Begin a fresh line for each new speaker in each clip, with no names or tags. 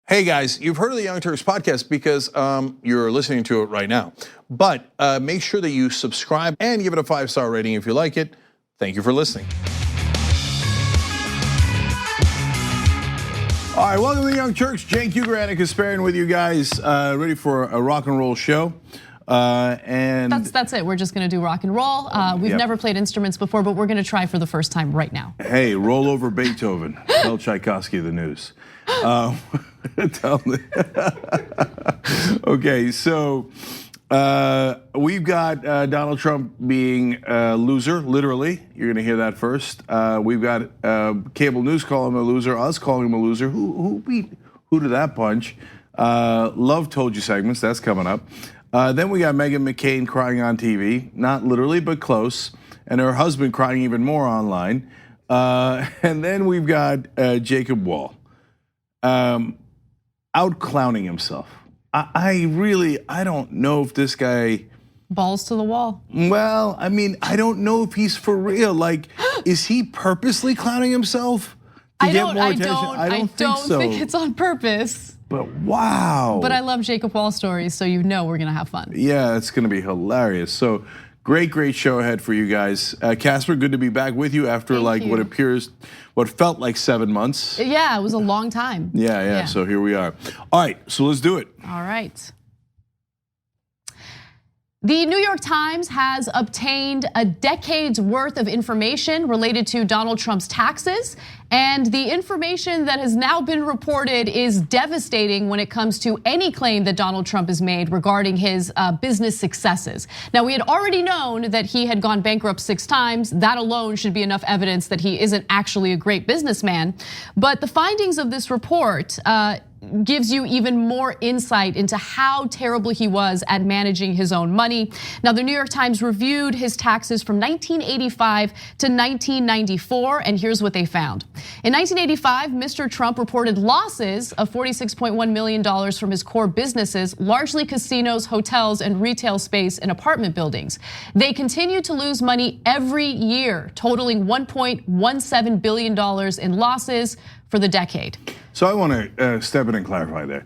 Hey guys, you've heard of the Young Turks podcast because you're listening to it right now. But make sure that you subscribe and give it a 5-star rating if you like it. Thank you for listening. All right, welcome to the Young Turks. Cenk, Uygur, and Kasparian with you guys, ready for a rock and roll show. And
that's it. We're just going to do rock and roll. We've never played instruments before, but we're going to try for the first time right now.
Hey, roll over Beethoven. Tell Tchaikovsky the news. Tell me. Okay, so we've got Donald Trump being a loser, literally. You're gonna hear that first. We've got cable news calling him a loser, us calling him a loser. Who beat who to that punch? Love told you segments, that's coming up. Then we got Meghan McCain crying on TV, not literally, but close. And her husband crying even more online. And then we've got Jacob Wall. Out clowning himself. I don't know if this guy
balls to the wall.
Well, I mean, I don't know if he's for real. Like, is he purposely clowning himself to get more attention?
I don't think it's on purpose.
But wow.
But I love Jacob Wall stories, so you know we're gonna have fun.
Yeah, it's gonna be hilarious. So great show ahead for you guys. Casper, good to be back with you after what felt like 7 months.
Yeah, it was a long time.
Yeah, so here we are. All right, so let's do it.
All right. The New York Times has obtained a decade's worth of information related to Donald Trump's taxes. And the information that has now been reported is devastating when it comes to any claim that Donald Trump has made regarding his business successes. Now, we had already known that he had gone bankrupt 6 times. That alone should be enough evidence that he isn't actually a great businessman. But the findings of this report gives you even more insight into how terrible he was at managing his own money. Now, the New York Times reviewed his taxes from 1985 to 1994, and here's what they found. In 1985, Mr. Trump reported losses of $46.1 million from his core businesses, largely casinos, hotels, and retail space in apartment buildings. They continued to lose money every year, totaling $1.17 billion in losses for the decade.
So I want to step in and clarify there.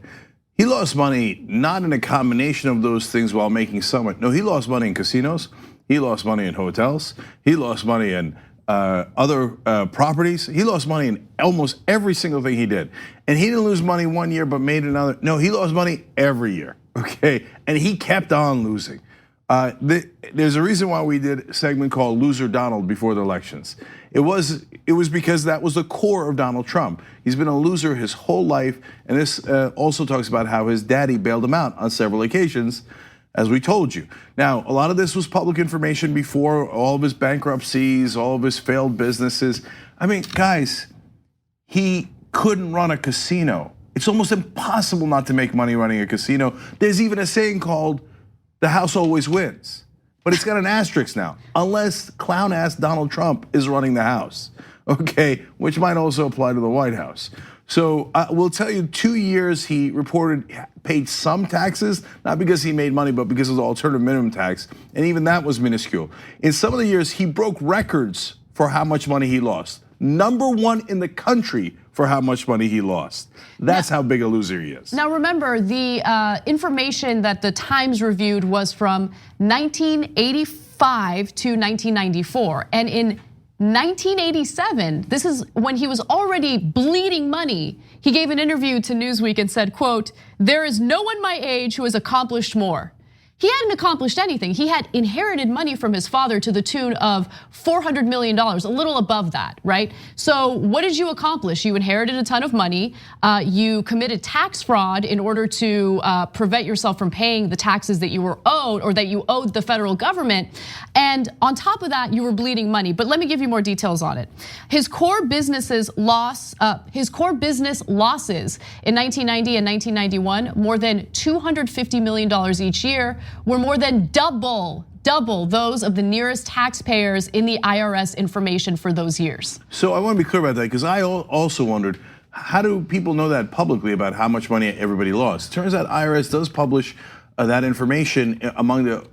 He lost money not in a combination of those things while making some. No, he lost money in casinos. He lost money in hotels. He lost money in other properties. He lost money in almost every single thing he did. And he didn't lose money one year but made another. No, he lost money every year, okay? And he kept on losing. There's a reason why we did a segment called Loser Donald before the elections. It was because that was the core of Donald Trump. He's been a loser his whole life, and this also talks about how his daddy bailed him out on several occasions, as we told you. Now, a lot of this was public information before, all of his bankruptcies, all of his failed businesses. I mean, guys, he couldn't run a casino. It's almost impossible not to make money running a casino. There's even a saying called, the house always wins. But it's got an asterisk now, unless clown-ass Donald Trump is running the house, okay? Which might also apply to the White House. So we'll tell you 2 years he paid some taxes, not because he made money, but because of the alternative minimum tax, and even that was minuscule. In some of the years, he broke records for how much money he lost. #1 in the country for how much money he lost. That's how big a loser he is.
Now remember, the information that the Times reviewed was from 1985 to 1994. And in 1987, this is when he was already bleeding money. He gave an interview to Newsweek and said, quote, "There is no one my age who has accomplished more." He hadn't accomplished anything. He had inherited money from his father to the tune of $400 million, a little above that, right? So what did you accomplish? You inherited a ton of money. You committed tax fraud in order to prevent yourself from paying the taxes that you were owed or that you owed the federal government. And on top of that, you were bleeding money. But let me give you more details on it. His core business losses in 1990 and 1991, more than $250 million each year, were more than double those of the nearest taxpayers in the IRS information for those years.
So I want to be clear about that, because I also wondered, how do people know that publicly about how much money everybody lost? It turns out IRS does publish that information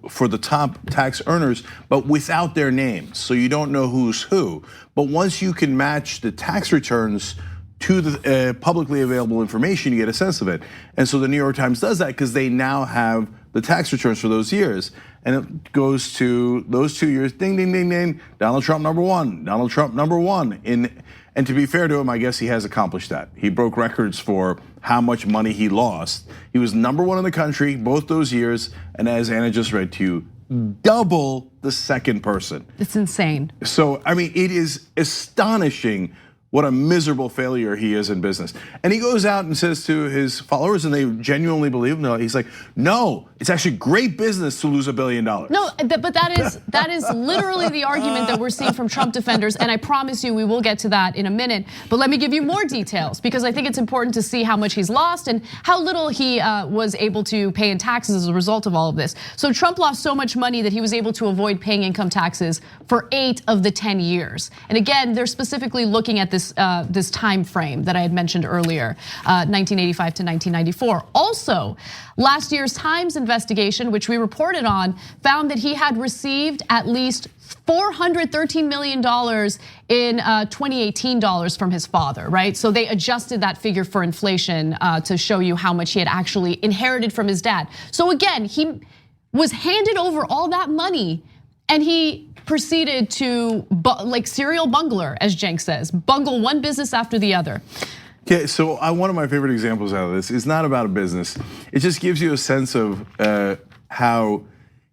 for the top tax earners, but without their names. So you don't know who's who. But once you can match the tax returns to the publicly available information, you get a sense of it. And so the New York Times does that because they now have the tax returns for those years. And it goes to those 2 years, ding, ding, ding, ding, Donald Trump #1, Donald Trump #1. And to be fair to him, I guess he has accomplished that. He broke records for how much money he lost. He was #1 in the country both those years, and as Anna just read to you, double the second person.
It's insane.
So, I mean, it is astonishing what a miserable failure he is in business. And he goes out and says to his followers, and they genuinely believe him, he's like, no, it's actually great business to lose $1 billion.
No, but that is literally the argument that we're seeing from Trump defenders, and I promise you we will get to that in a minute. But let me give you more details, because I think it's important to see how much he's lost and how little he was able to pay in taxes as a result of all of this. So Trump lost so much money that he was able to avoid paying income taxes for 8 of the 10 years. And again, they're specifically looking at this time frame that I had mentioned earlier, 1985 to 1994. Also, last year's Times investigation, which we reported on, found that he had received at least $413 million in 2018 dollars from his father, right? So they adjusted that figure for inflation to show you how much he had actually inherited from his dad. So again, he was handed over all that money, and he proceeded to, like serial bungler, as Cenk says, bungle one business after the other.
Yeah, so one of my favorite examples out of this is not about a business. It just gives you a sense of how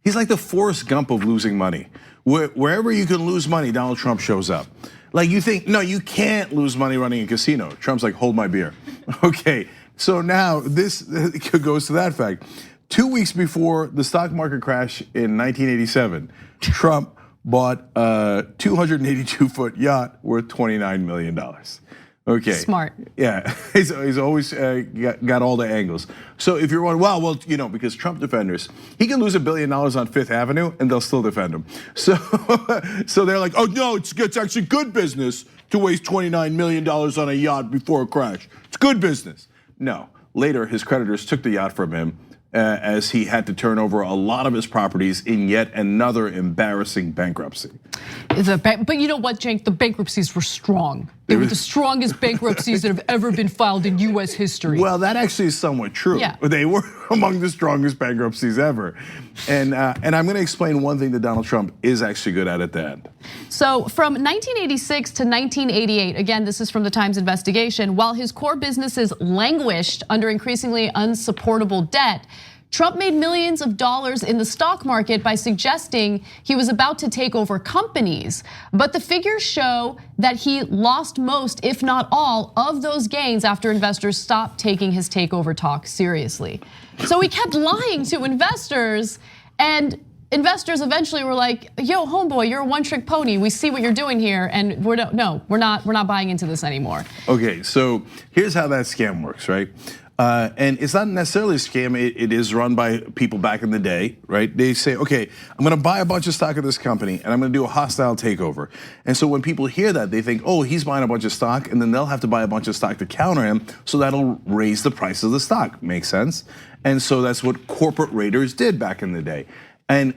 he's like the Forrest Gump of losing money. Wherever you can lose money, Donald Trump shows up. Like you think, no, you can't lose money running a casino. Trump's like, hold my beer. Okay, so now this goes to that fact. 2 weeks before the stock market crash in 1987, Trump bought a 282-foot yacht worth $29 million. Okay.
Smart.
Yeah, he's always got all the angles. So if you're wondering, well, because Trump defenders, he can lose $1 billion on Fifth Avenue and they'll still defend him. So they're like, oh no, it's actually good business to waste $29 million on a yacht before a crash. It's good business. No, later his creditors took the yacht from him, as he had to turn over a lot of his properties in yet another embarrassing bankruptcy.
But you know what, Cenk? The bankruptcies were strong. They were the strongest bankruptcies that have ever been filed in US history.
Well, that actually is somewhat true.
Yeah.
They were among the strongest bankruptcies ever. And I'm gonna explain one thing that Donald Trump is actually good at the end.
So from 1986 to 1988, again, this is from the Times investigation, while his core businesses languished under increasingly unsupportable debt, Trump made millions of dollars in the stock market by suggesting he was about to take over companies. But the figures show that he lost most, if not all, of those gains after investors stopped taking his takeover talk seriously. So he kept lying to investors, and investors eventually were like, yo, homeboy, you're a one-trick pony. We see what you're doing here, and we're not buying into this anymore.
Okay, so here's how that scam works, right? And it's not necessarily a scam, it is run by people back in the day, right? They say, okay, I'm gonna buy a bunch of stock of this company and I'm gonna do a hostile takeover. And so when people hear that, they think, oh, he's buying a bunch of stock, and then they'll have to buy a bunch of stock to counter him, so that'll raise the price of the stock. Makes sense? And so that's what corporate raiders did back in the day.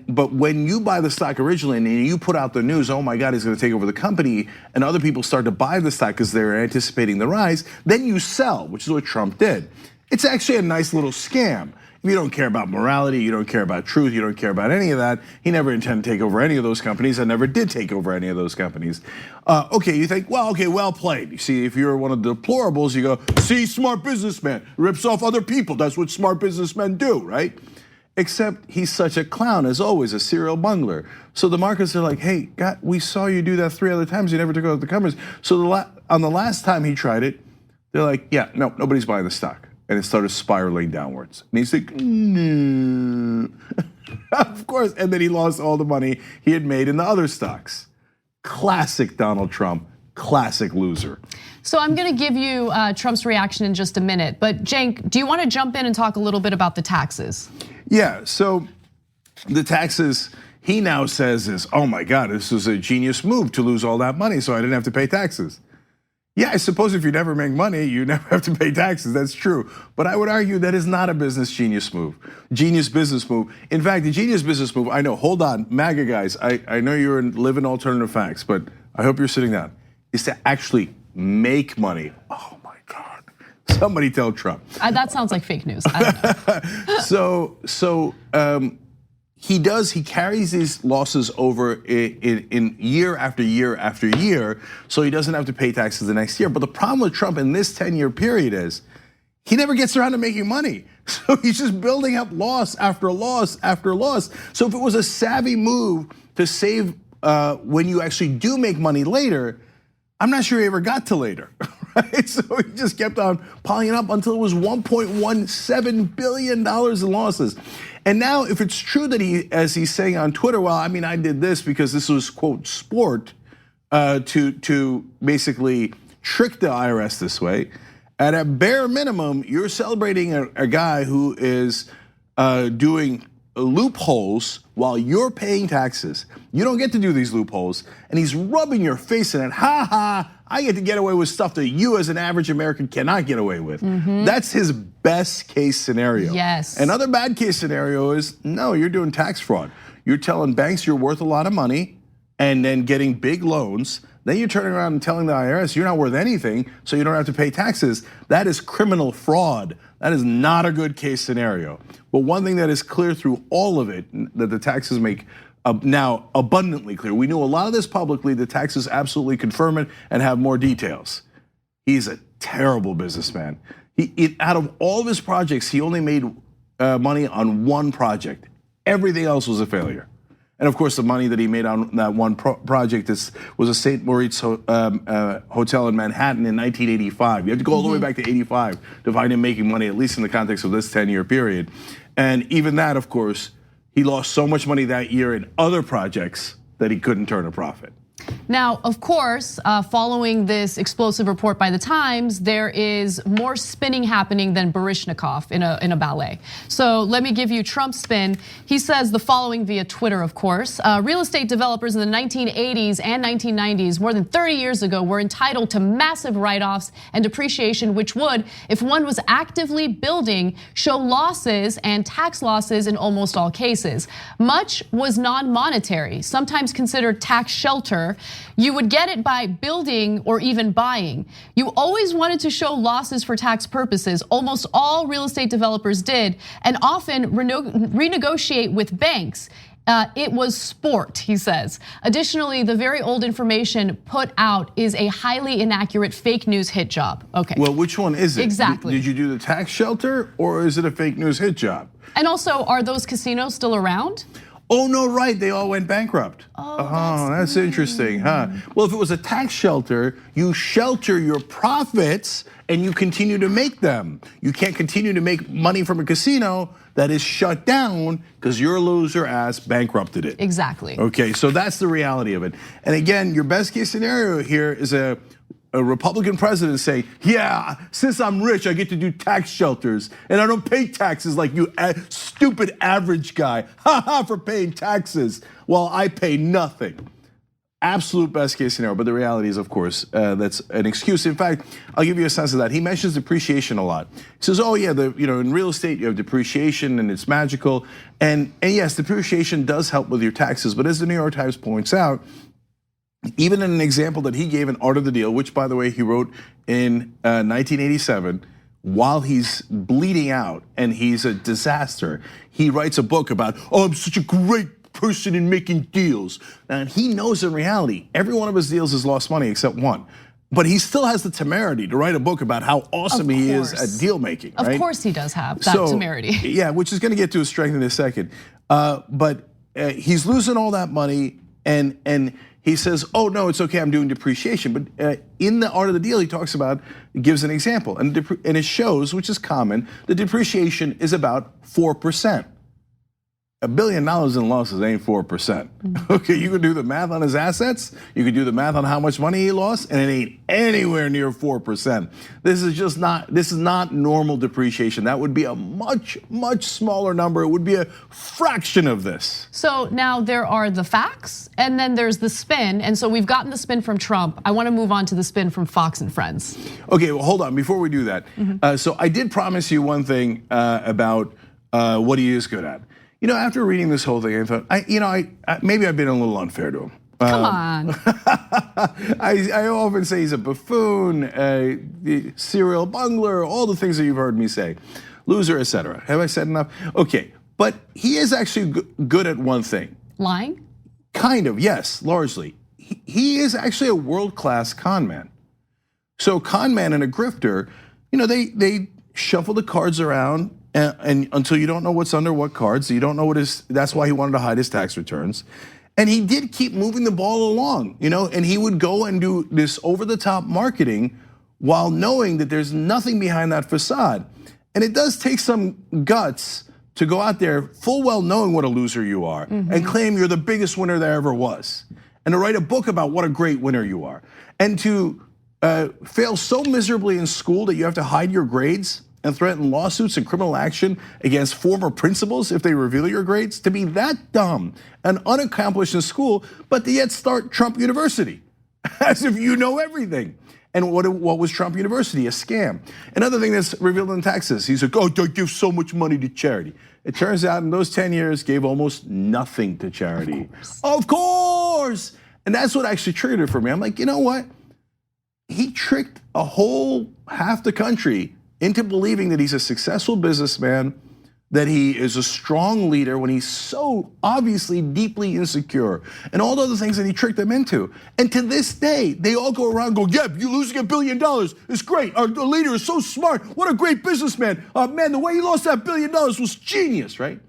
But when you buy the stock originally and you put out the news, oh my God, he's gonna take over the company, and other people start to buy the stock because they're anticipating the rise, then you sell, which is what Trump did. It's actually a nice little scam. If you don't care about morality, you don't care about truth, you don't care about any of that, he never intended to take over any of those companies and never did take over any of those companies. Okay, you think, well, okay, well played. You see, if you're one of the deplorables, you go, see, smart businessman, rips off other people. That's what smart businessmen do, right? Except he's such a clown, as always, a serial bungler. So the markets are like, hey, God, we saw you do that 3 other times, you never took over the companies. So on the last time he tried it, they're like, yeah, no, nobody's buying the stock. And it started spiraling downwards. And he's like, no. Of course, and then he lost all the money he had made in the other stocks. Classic Donald Trump, classic loser.
So I'm gonna give you Trump's reaction in just a minute, but Cenk, do you wanna jump in and talk a little bit about the taxes?
Yeah, so the taxes, he now says is, oh my God, this was a genius move to lose all that money so I didn't have to pay taxes. Yeah, I suppose if you never make money, you never have to pay taxes, that's true. But I would argue that is not a business business move. In fact, the genius business move, I know, hold on, MAGA guys, I know you're living alternative facts, but I hope you're sitting down, is to actually make money. Oh my Somebody tell Trump.
That sounds like fake news. I don't know.
He carries these losses over in year after year after year, so he doesn't have to pay taxes the next year. But the problem with Trump in this 10-year period is he never gets around to making money. So he's just building up loss after loss after loss. So if it was a savvy move to save when you actually do make money later, I'm not sure he ever got to later, right? So he just kept on piling up until it was $1.17 billion in losses. And now if it's true that as he's saying on Twitter, well, I mean, I did this because this was, quote, sport, to basically trick the IRS this way. At a bare minimum, you're celebrating a guy who is doing loopholes while you're paying taxes. You don't get to do these loopholes, and he's rubbing your face in it. Ha ha, I get to get away with stuff that you as an average American cannot get away with. That's his best case scenario.
Yes.
Another bad case scenario is, no, you're doing tax fraud. You're telling banks you're worth a lot of money and then getting big loans. Then you're turning around and telling the IRS you're not worth anything, so you don't have to pay taxes. That is criminal fraud. That is not a good case scenario. But one thing that is clear through all of it, that the taxes make now abundantly clear. We knew a lot of this publicly, the taxes absolutely confirm it and have more details. He's a terrible businessman. Out of all of his projects, he only made money on one project. Everything else was a failure. And of course, the money that he made on that one project was a St. Moritz hotel in Manhattan in 1985. You have to go all the way back to 85 to find him making money, at least in the context of this 10-year period. And even that, of course, he lost so much money that year in other projects that he couldn't turn a profit.
Now, of course, following this explosive report by the Times, there is more spinning happening than Baryshnikov in a ballet. So let me give you Trump's spin. He says the following via Twitter, of course. Real estate developers in the 1980s and 1990s, more than 30 years ago, were entitled to massive write-offs and depreciation, which would, if one was actively building, show losses and tax losses in almost all cases. Much was non-monetary, sometimes considered tax shelter. You would get it by building or even buying. You always wanted to show losses for tax purposes. Almost all real estate developers did, and often renegotiate with banks. It was sport, he says. Additionally, the very old information put out is a highly inaccurate fake news hit job. Okay.
Well, which one is it?
Exactly.
Did you do the tax shelter or is it a fake news hit job?
And also, are those casinos still around?
Oh, no, right, they all went bankrupt. Oh, that's interesting, huh? Well, if it was a tax shelter, you shelter your profits and you continue to make them. You can't continue to make money from a casino that is shut down because your loser ass bankrupted it.
Exactly.
Okay, so that's the reality of it. And again, your best case scenario here is a Republican president saying, yeah, since I'm rich, I get to do tax shelters and I don't pay taxes like you stupid average guy, for paying taxes while I pay nothing. Absolute best case scenario, but the reality is, of course, that's an excuse. In fact, I'll give you a sense of that. He mentions depreciation a lot. He says, oh yeah, in real estate you have depreciation and it's magical. And yes, depreciation does help with your taxes, but as the New York Times points out, even in an example that he gave in Art of the Deal, which by the way, he wrote in 1987, while he's bleeding out and he's a disaster, he writes a book about, oh, I'm such a great person in making deals. And he knows in reality, every one of his deals has lost money except one. But he still has the temerity to write a book about how awesome he is at deal making, right?
Of course he does have that temerity.
Yeah, which is gonna get to his strength in a second. But he's losing all that money and he says, oh no, it's okay, I'm doing depreciation. But in the Art of the Deal, he talks about, gives an example. And it shows, which is common, the depreciation is about 4%. $1 billion in losses ain't 4%. Okay, you can do the math on his assets, you can do the math on how much money he lost, and it ain't anywhere near 4%. This is not normal depreciation. That would be a much, much smaller number. It would be a fraction of this.
So now there are the facts, and then there's the spin. And so we've gotten the spin from Trump. I want to move on to the spin from Fox and Friends.
Okay, well, hold on, before we do that. So I did promise you one thing about what he is good at. After reading this whole thing, I thought, maybe I've been a little unfair to him.
Come on.
I often say he's a buffoon, a serial bungler, all the things that you've heard me say. Loser, etc. Have I said enough? Okay, but he is actually good at one thing.
Lying?
Kind of, yes, largely. He is actually a world-class con man. So con man and a grifter, they shuffle the cards around and until you don't know what's under what cards, you don't know that's why he wanted to hide his tax returns. And he did keep moving the ball along, and he would go and do this over-the-top marketing while knowing that there's nothing behind that facade. And it does take some guts to go out there full well knowing what a loser you are and claim you're the biggest winner there ever was. And to write a book about what a great winner you are. And to fail so miserably in school that you have to hide your grades and threaten lawsuits and criminal action against former principals if they reveal your grades. To be that dumb and unaccomplished in school, but to yet start Trump University, as if you know everything. And what was Trump University? A scam. Another thing that's revealed in taxes, he's like, oh, don't give so much money to charity. It turns out in those 10 years, gave almost nothing to charity. Of course! And that's what actually triggered it for me. I'm like, you know what? He tricked a whole half the country into believing that he's a successful businessman, that he is a strong leader when he's so obviously deeply insecure, and all the other things that he tricked them into. And to this day, they all go around and go, yeah, you're losing $1 billion. It's great. Our leader is so smart. What a great businessman. Man, the way he lost that $1 billion was genius, right?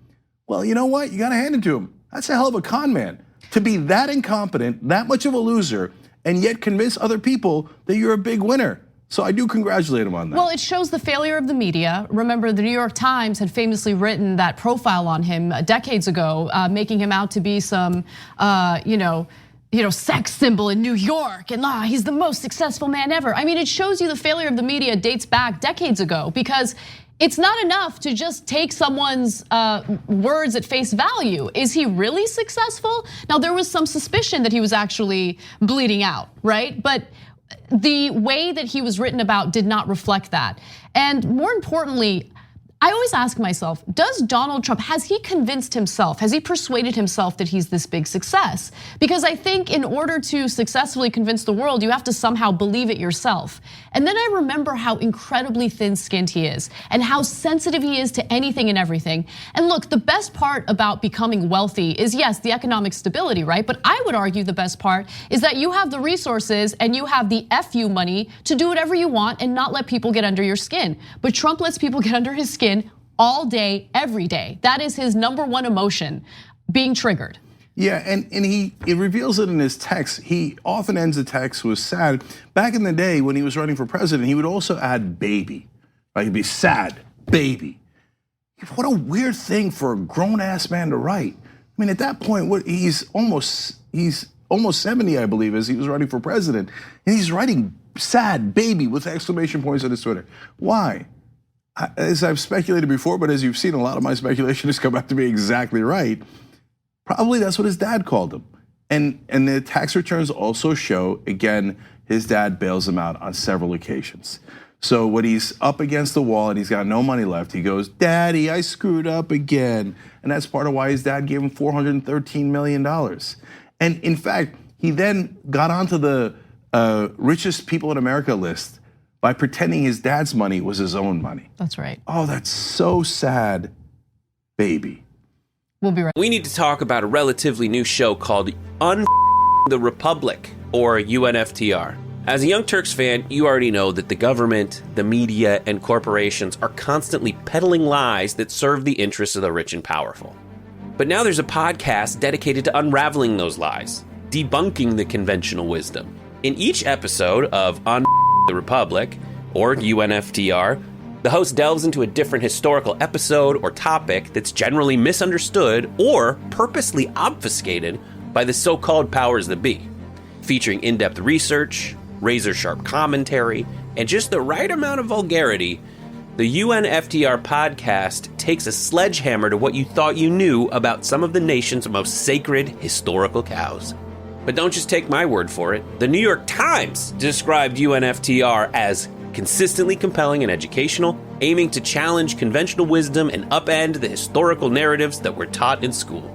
Well, you know what? You gotta hand it to him. That's a hell of a con man. To be that incompetent, that much of a loser, and yet convince other people that you're a big winner. So I do congratulate him on that.
Well, it shows the failure of the media. Remember, the New York Times had famously written that profile on him decades ago, making him out to be some, sex symbol in New York, and he's the most successful man ever. I mean, it shows you the failure of the media dates back decades ago, because it's not enough to just take someone's words at face value. Is he really successful? Now, there was some suspicion that he was actually bleeding out, right? But the way that he was written about did not reflect that. And more importantly, I always ask myself, does Donald Trump, has he convinced himself, has he persuaded himself that he's this big success? Because I think in order to successfully convince the world, you have to somehow believe it yourself. And then I remember how incredibly thin-skinned he is and how sensitive he is to anything and everything. And look, the best part about becoming wealthy is, yes, the economic stability, right? But I would argue the best part is that you have the resources and you have the FU money to do whatever you want and not let people get under your skin. But Trump lets people get under his skin all day, every day. That is his number one emotion, being triggered.
Yeah, and he reveals it in his text. He often ends the text with sad. Back in the day when he was running for president, he would also add baby. Right? He'd be sad, baby. What a weird thing for a grown-ass man to write. I mean, at that point, he's almost 70, I believe, as he was running for president. And he's writing sad baby with exclamation points on his Twitter. Why? As I've speculated before, but as you've seen, a lot of my speculation has come out to be exactly right. Probably that's what his dad called him. And the tax returns also show, again, his dad bails him out on several occasions. So when he's up against the wall and he's got no money left, he goes, Daddy, I screwed up again. And that's part of why his dad gave him $413 million. And in fact, he then got onto the richest people in America list by pretending his dad's money was his own money.
That's right.
Oh, that's so sad, baby.
We'll be right back.
We need to talk about a relatively new show called the Republic, or UNFTR. As a Young Turks fan, you already know that the government, the media, and corporations are constantly peddling lies that serve the interests of the rich and powerful. But now there's a podcast dedicated to unraveling those lies, debunking the conventional wisdom. In each episode of the Republic, or UNFTR, the host delves into a different historical episode or topic that's generally misunderstood or purposely obfuscated by the so-called powers that be, featuring in-depth research, razor-sharp commentary, and just the right amount of vulgarity. The UNFTR podcast takes a sledgehammer to what you thought you knew about some of the nation's most sacred historical cows. But don't just take my word for it. The New York Times described UNFTR as consistently compelling and educational, aiming to challenge conventional wisdom and upend the historical narratives that were taught in school.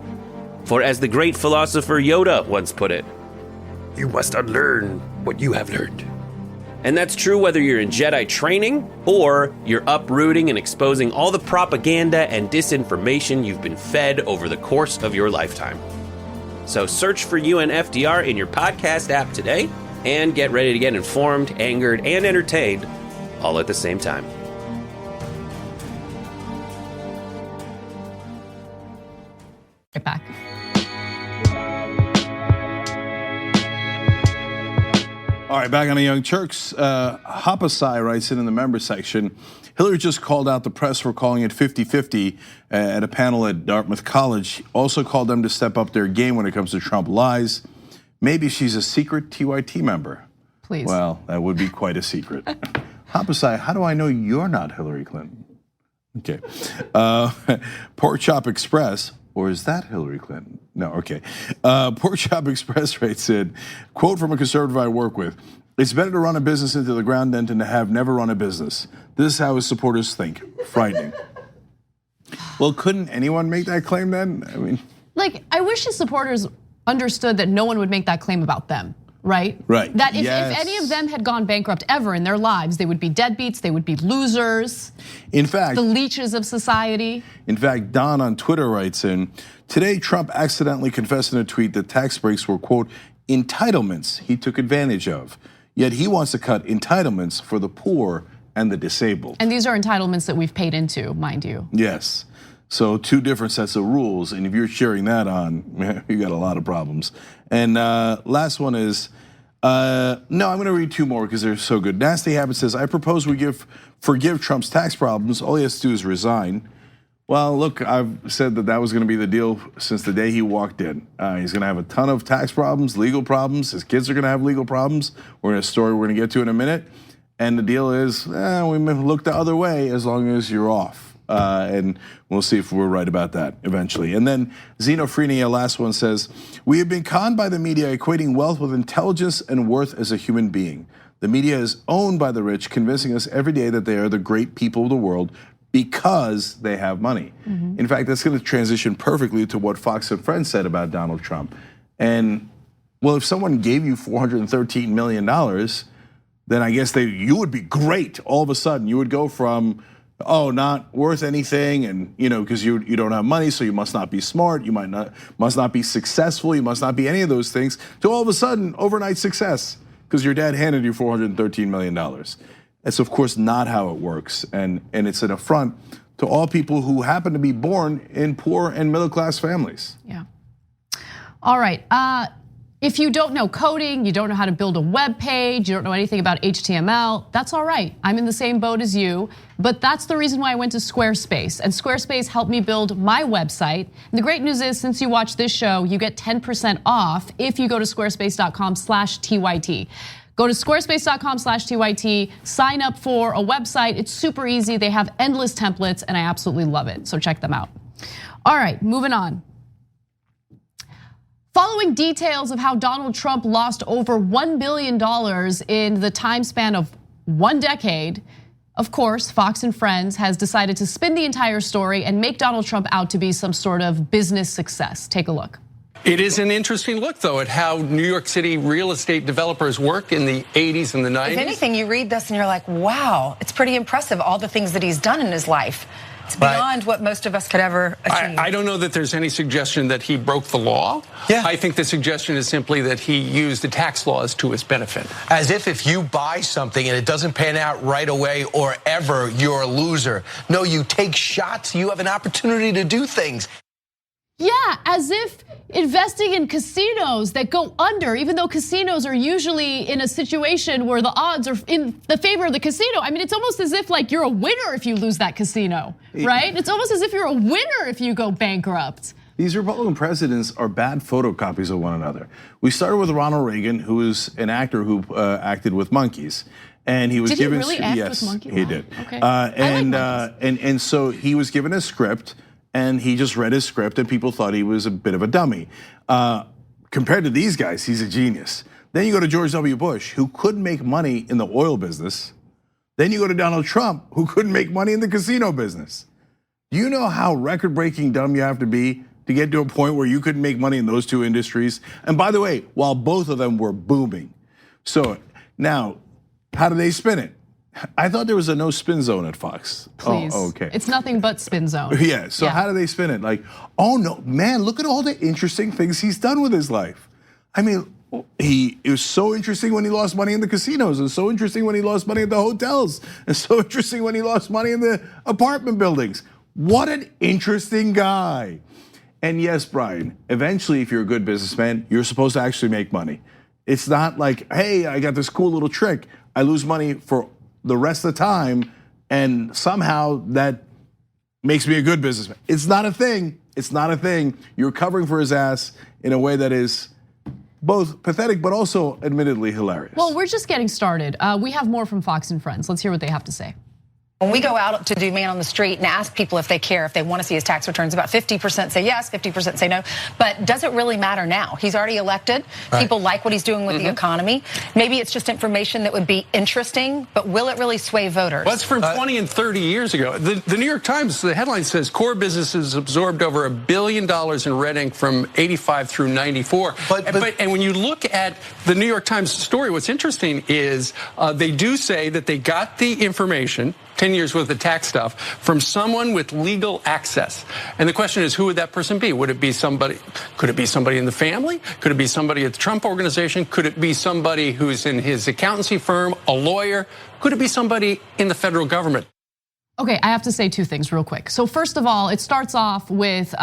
For as the great philosopher Yoda once put it, You must unlearn what you have learned. And that's true whether you're in Jedi training or you're uprooting and exposing all the propaganda and disinformation you've been fed over the course of your lifetime. So search for UNFDR in your podcast app today and get ready to get informed, angered, and entertained all at the same time.
Right back.
All right, back on the Young Turks. Hapasai writes in the member section, Hillary just called out the press for calling it 50-50 at a panel at Dartmouth College. Also called them to step up their game when it comes to Trump lies. Maybe she's a secret TYT member.
Please.
Well, that would be quite a secret. Hapasai, how do I know you're not Hillary Clinton? Okay. Pork Chop Express. Or is that Hillary Clinton? No, okay. Pork Chop Express writes in, quote from a conservative I work with, it's better to run a business into the ground than to have never run a business. This is how his supporters think. Frightening. Well, couldn't anyone make that claim then? I mean,
like, I wish his supporters understood that no one would make that claim about them, right?
Right.
That if any of them had gone bankrupt ever in their lives, they would be deadbeats, they would be losers.
In fact,
the leeches of society.
In fact, Don on Twitter writes in, today Trump accidentally confessed in a tweet that tax breaks were, quote, entitlements he took advantage of. Yet he wants to cut entitlements for the poor and the disabled. And
these are entitlements that we've paid into, mind you.
Yes. So two different sets of rules, and if you're cheering that on, you got a lot of problems. And last one is, no, I'm gonna read two more because they're so good. Nasty Habit says, I propose we forgive Trump's tax problems. All he has to do is resign. Well, look, I've said that was gonna be the deal since the day he walked in. He's gonna have a ton of tax problems, legal problems. His kids are gonna have legal problems. We're in a story we're gonna get to in a minute. And the deal is, we may look the other way as long as you're off. And we'll see if we're right about that eventually. And then Xenophrenia, last one, says, we have been conned by the media equating wealth with intelligence and worth as a human being. The media is owned by the rich, convincing us every day that they are the great people of the world because they have money. Mm-hmm. In fact, that's gonna transition perfectly to what Fox and Friends said about Donald Trump. And well, if someone gave you $413 million, then I guess you would be great. All of a sudden, you would go from, oh, not worth anything, and because you don't have money, so you must not be smart, you must not be successful, you must not be any of those things, to all of a sudden, overnight success, because your dad handed you $413 million. That's of course not how it works, and it's an affront to all people who happen to be born in poor and middle class families.
Yeah. All right. If you don't know coding, you don't know how to build a web page, you don't know anything about HTML, that's all right. I'm in the same boat as you, but that's the reason why I went to Squarespace. And Squarespace helped me build my website. And the great news is, since you watch this show, you get 10% off if you go to squarespace.com/TYT. Go to squarespace.com/TYT, sign up for a website. It's super easy. They have endless templates, and I absolutely love it. So check them out. All right, moving on. Following details of how Donald Trump lost over $1 billion in the time span of 1 decade, of course, Fox and Friends has decided to spin the entire story and make Donald Trump out to be some sort of business success. Take a look.
It is an interesting look, though, at how New York City real estate developers work in the 80s and the 90s.
If anything, you read this and you're like, wow, it's pretty impressive, all the things that he's done in his life. It's beyond what most of us could ever achieve.
I don't know that there's any suggestion that he broke the law.
Yeah.
I think the suggestion is simply that he used the tax laws to his benefit.
As if you buy something and it doesn't pan out right away or ever, you're a loser. No, you take shots, you have an opportunity to do things.
Yeah, as if investing in casinos that go under, even though casinos are usually in a situation where the odds are in the favor of the casino. I mean, it's almost as if like you're a winner if you lose that casino, right? It's almost as if you're a winner if you go bankrupt.
These Republican presidents are bad photocopies of one another. We started with Ronald Reagan, who is an actor who acted with monkeys. And he was
did
given,
he really act
yes,
with monkeys?
He did.
Okay.
And so he was given a script, and he just read his script, and people thought he was a bit of a dummy. Compared to these guys, he's a genius. Then you go to George W. Bush, who couldn't make money in the oil business. Then you go to Donald Trump, who couldn't make money in the casino business. Do you know how record-breaking dumb you have to be to get to a point where you could make money in those two industries? And by the way, while both of them were booming. So now, how do they spin it? I thought there was a no spin zone at Fox.
Please.
Oh, okay.
It's nothing but spin zone.
Yeah, so how do they spin it? Like, oh no, man, look at all the interesting things he's done with his life. I mean, it was so interesting when he lost money in the casinos. It was so interesting when he lost money at the hotels. It's so interesting when he lost money in the apartment buildings. What an interesting guy. And yes, Brian, eventually, if you're a good businessman, you're supposed to actually make money. It's not like, hey, I got this cool little trick. I lose money for the rest of the time, and somehow that makes me a good businessman. It's not a thing. It's not a thing. You're covering for his ass in a way that is both pathetic, but also admittedly hilarious.
Well, we're just getting started. We have more from Fox and Friends. Let's hear what they have to say.
When we go out to do Man on the Street and ask people if they care, if they want to see his tax returns, about 50% say yes, 50% say no. But does it really matter now? He's already elected. Right. People like what he's doing with the economy. Maybe it's just information that would be interesting, but will it really sway voters?
Well, it's from 20 and 30 years ago. The New York Times, the headline says core businesses absorbed over $1 billion in red ink from 85 through 94. And when you look at the New York Times story, what's interesting is they do say that they got the information, 10 years worth of tax stuff, from someone with legal access. And the question is, who would that person be? Would it be somebody, could it be somebody in the family? Could it be somebody at the Trump organization? Could it be somebody who's in his accountancy firm, a lawyer? Could it be somebody in the federal government?
Okay, I have to say two things real quick. So first of all, it starts off with,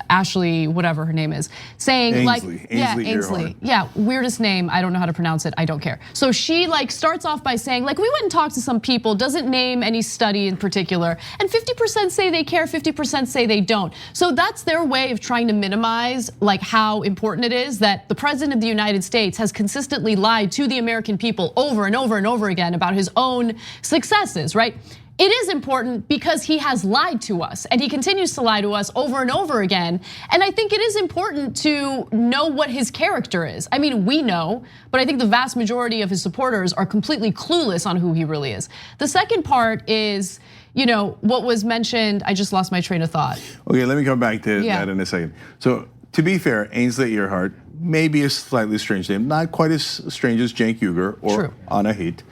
Ashley, whatever her name is, saying Ainsley, yeah, weirdest name. I don't know how to pronounce it. I don't care. So she starts off by saying, we went and talked to some people, doesn't name any study in particular, and 50% say they care, 50% say they don't. So that's their way of trying to minimize how important it is that the president of the United States has consistently lied to the American people over and over and over again about his own successes, right? It is important because he has lied to us and he continues to lie to us over and over again. And I think it is important to know what his character is. I mean, we know, but I think the vast majority of his supporters are completely clueless on who he really is. The second part is, what was mentioned, I just lost my train of thought.
Okay, let me come back to that in a second. So to be fair, Ainsley Earhart, maybe a slightly strange name, not quite as strange as Cenk Uygur or Anna Heat.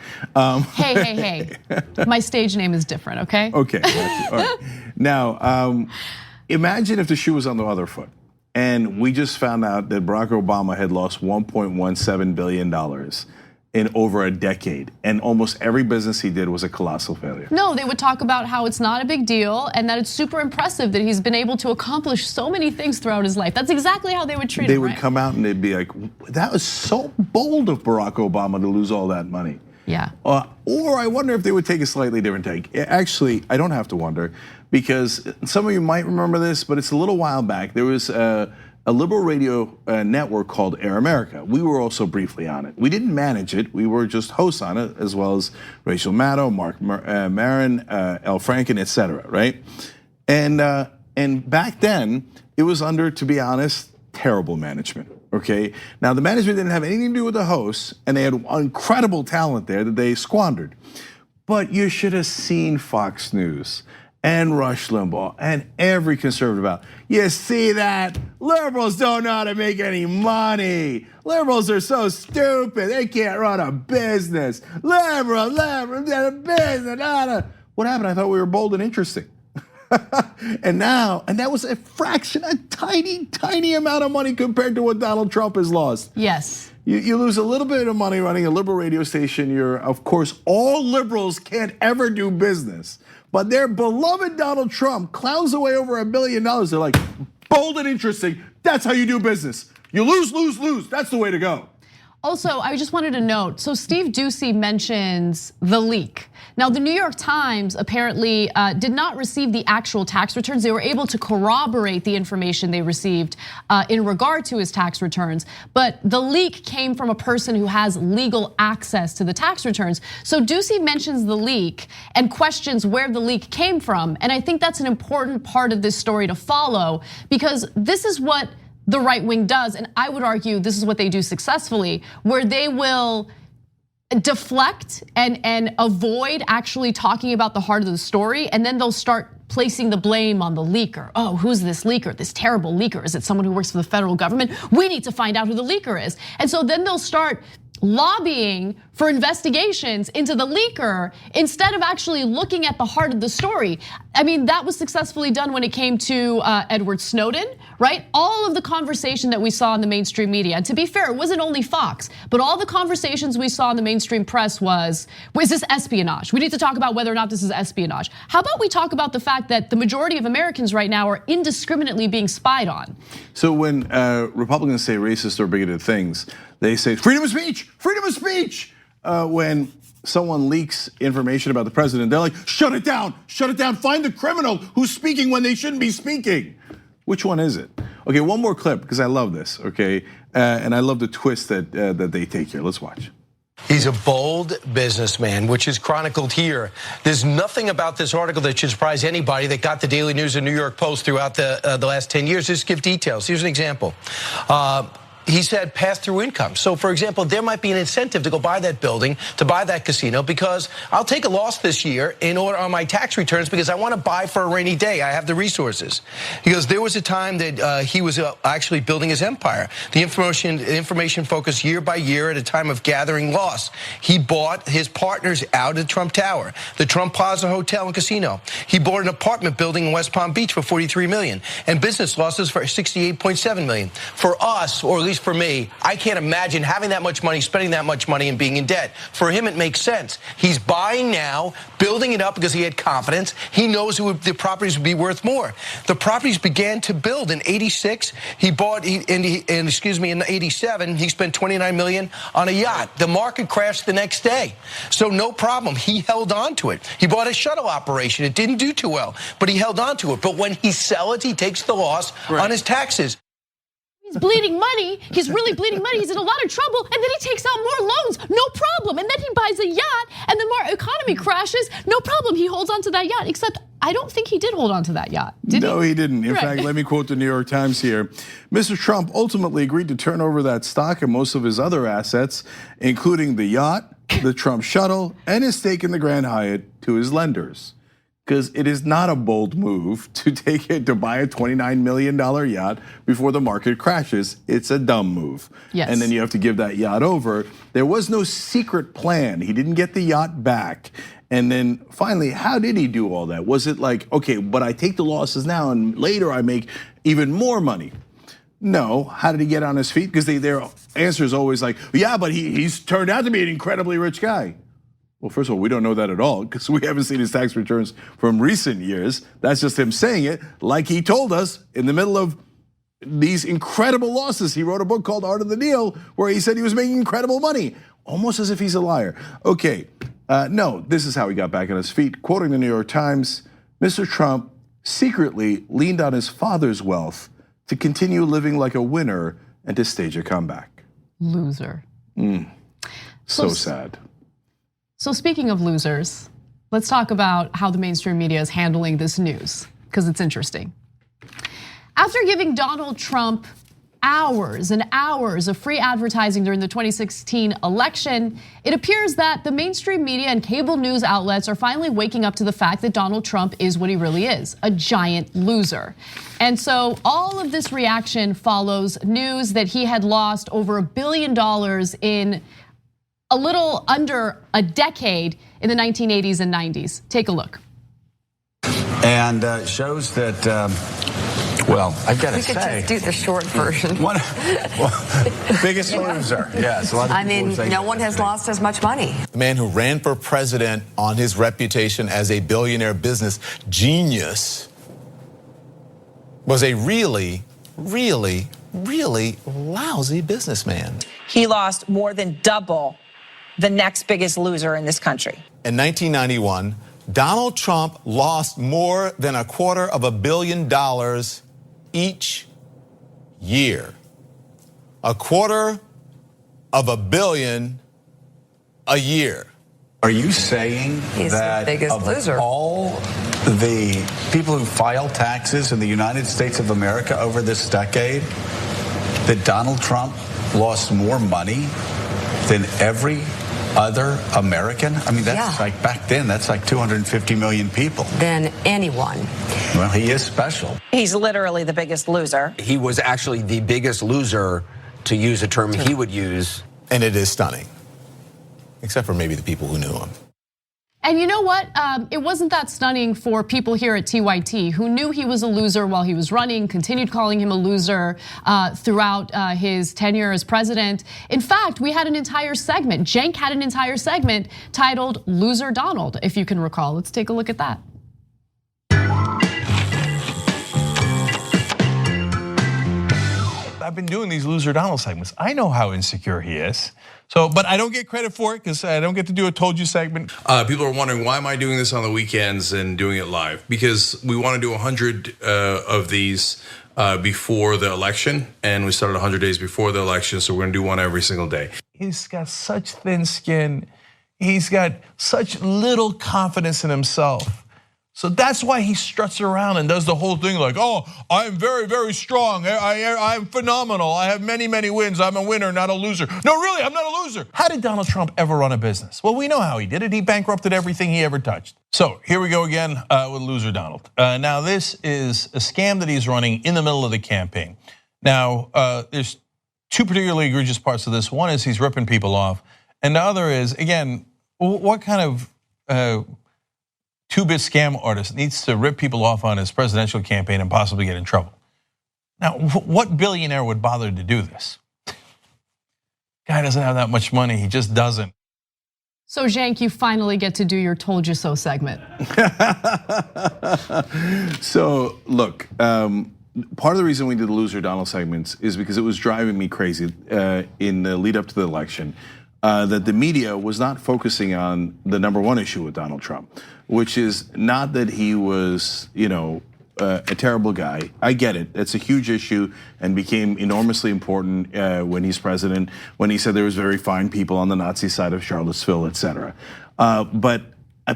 Hey, my stage name is different, okay?
Okay, all right. Now, imagine if the shoe was on the other foot and we just found out that Barack Obama had lost $1.17 billion in over a decade, and almost every business he did was a colossal failure.
No, they would talk about how it's not a big deal and that it's super impressive that he's been able to accomplish so many things throughout his life. That's exactly how they would treat him.
They would come out and they'd be like, that was so bold of Barack Obama to lose all that money.
Yeah.
Or I wonder if they would take a slightly different take. Actually, I don't have to wonder, because some of you might remember this, but it's a little while back. There was a liberal radio network called Air America. We were also briefly on it. We didn't manage it. We were just hosts on it, as well as Rachel Maddow, Mark Maron, L. Franken, et cetera, right? And back then, it was under, to be honest, terrible management, okay? Now, the management didn't have anything to do with the hosts, and they had incredible talent there that they squandered. But you should have seen Fox News and Rush Limbaugh and every conservative out. You see that? Liberals don't know how to make any money. Liberals are so stupid. They can't run a business. Liberals, a business. What happened? I thought we were bold and interesting. And that was a fraction, a tiny amount of money compared to what Donald Trump has lost.
Yes.
You lose a little bit of money running a liberal radio station. Of course, all liberals can't ever do business. But their beloved Donald Trump clowns away over $1 billion. They're like, bold and interesting. That's how you do business. You lose. That's the way to go.
Also, I just wanted to note, so Steve Doocy mentions the leak. Now, the New York Times apparently did not receive the actual tax returns. They were able to corroborate the information they received in regard to his tax returns. But the leak came from a person who has legal access to the tax returns. So Doocy mentions the leak and questions where the leak came from. And I think that's an important part of this story to follow, because this is what the right wing does, and I would argue this is what they do successfully, where they will deflect and avoid actually talking about the heart of the story, and then they'll start placing the blame on the leaker. Oh, who's this leaker, this terrible leaker? Is it someone who works for the federal government? We need to find out who the leaker is. And so then they'll start lobbying for investigations into the leaker instead of actually looking at the heart of the story. I mean, that was successfully done when it came to Edward Snowden, right? All of the conversation that we saw in the mainstream media, and to be fair, it wasn't only Fox, but all the conversations we saw in the mainstream press was this espionage? We need to talk about whether or not this is espionage. How about we talk about the fact that the majority of Americans right now are indiscriminately being spied on?
So when Republicans say racist or bigoted things, they say freedom of speech, freedom of speech. When someone leaks information about the president, they're like, shut it down, find the criminal who's speaking when they shouldn't be speaking. Which one is it? Okay, one more clip, because I love this, okay? And I love the twist that they take here. Let's watch.
He's a bold businessman, which is chronicled here. There's nothing about this article that should surprise anybody that got the Daily News and New York Post throughout the last 10 years. Just give details. Here's an example. He said pass-through income. So, for example, there might be an incentive to go buy that building, to buy that casino, because I'll take a loss this year in order on my tax returns because I want to buy for a rainy day. I have the resources. He goes, there was a time that he was actually building his empire. The information focused year by year at a time of gathering loss. He bought his partners out of the Trump Tower, the Trump Plaza Hotel and Casino. He bought an apartment building in West Palm Beach for $43 million and business losses for $68.7 million. For us, or at least for me, I can't imagine having that much money, spending that much money, and being in debt. For him, it makes sense. He's buying now, building it up because he had confidence. He knows the properties would be worth more. The properties began to build in '86. He bought, in '87, he spent $29 million on a yacht. The market crashed the next day, so no problem. He held on to it. He bought a shuttle operation. It didn't do too well, but he held on to it. But when he sells it, he takes the loss on his taxes.
He's bleeding money, he's really bleeding money, he's in a lot of trouble, and then he takes out more loans, no problem. And then he buys a yacht, and the economy crashes, no problem. He holds on to that yacht, except I don't think he did hold on to that yacht, did he?
No, he didn't. In fact, let me quote the New York Times here. Mr. Trump ultimately agreed to turn over that stock and most of his other assets, including the yacht, the Trump shuttle, and his stake in the Grand Hyatt to his lenders. Because it is not a bold move to buy a $29 million yacht before the market crashes. It's a dumb move.
Yes.
And then you have to give that yacht over. There was no secret plan. He didn't get the yacht back. And then finally, how did he do all that? Was it like, okay, but I take the losses now and later I make even more money? No. How did he get on his feet? Because their answer is always like, yeah, but he's turned out to be an incredibly rich guy. Well, first of all, we don't know that at all because we haven't seen his tax returns from recent years. That's just him saying it like he told us in the middle of these incredible losses. He wrote a book called Art of the Deal where he said he was making incredible money, almost as if he's a liar. Okay, no, this is how he got back on his feet. Quoting the New York Times, Mr. Trump secretly leaned on his father's wealth to continue living like a winner and to stage a comeback.
Loser.
So sad.
So speaking of losers, let's talk about how the mainstream media is handling this news, because it's interesting. After giving Donald Trump hours and hours of free advertising during the 2016 election, it appears that the mainstream media and cable news outlets are finally waking up to the fact that Donald Trump is what he really is, a giant loser. And so all of this reaction follows news that he had lost over $1 billion in a little under a decade in the 1980s and 90s. Take a look.
And shows that, well, I've got to say.
We could just do the short version.
Biggest loser. Yes, a lot of
I mean, no one has lost as much money.
The man who ran for president on his reputation as a billionaire business genius was a really, really, really lousy businessman.
He lost more than double the next biggest loser in this country.
In 1991, Donald Trump lost more than $250 million each year. $250 million a year.
Are you saying
He's
that
the biggest
of
loser.
all the people who file taxes in the United States of America over this decade, that Donald Trump lost more money than every other American? I mean, that's like back then, that's like 250 million people.
Than anyone.
Well, he is special.
He's literally the biggest loser.
He was actually the biggest loser, to use a term he would use.
And it is stunning, except for maybe the people who knew him.
And you know what? It wasn't that stunning for people here at TYT who knew he was a loser while he was running, continued calling him a loser throughout his tenure as president. In fact, we had an entire segment. Cenk had an entire segment titled Loser Donald, if you can recall. Let's take a look at that.
I've been doing these Loser Donald segments. I know how insecure he is. So, but I don't get credit for it because I don't get to do a told you segment.
People are wondering, why am I doing this on the weekends and doing it live? Because we want to do 100 of these before the election, and we started 100 days before the election, so we're gonna do one every single day.
He's got such thin skin. He's got such little confidence in himself. So that's why he struts around and does the whole thing like, oh, I'm very, very strong. I'm phenomenal. I have many, many wins. I'm a winner, not a loser. No, really, I'm not a loser. How did Donald Trump ever run a business? Well, we know how he did it. He bankrupted everything he ever touched. So here we go again with Loser Donald. Now this is a scam that he's running in the middle of the campaign. Now, there's two particularly egregious parts of this. One is he's ripping people off. And the other is, again, what kind of two-bit scam artist needs to rip people off on his presidential campaign and possibly get in trouble? Now, what billionaire would bother to do this? Guy doesn't have that much money, he just doesn't.
So Cenk, you finally get to do your told you so segment.
So look, part of the reason we did the Loser Donald segments is because it was driving me crazy in the lead up to the election. That the media was not focusing on the #1 issue with Donald Trump, which is not that he was, a terrible guy. I get it. It's a huge issue and became enormously important when he's president, when he said there was very fine people on the Nazi side of Charlottesville, etc. But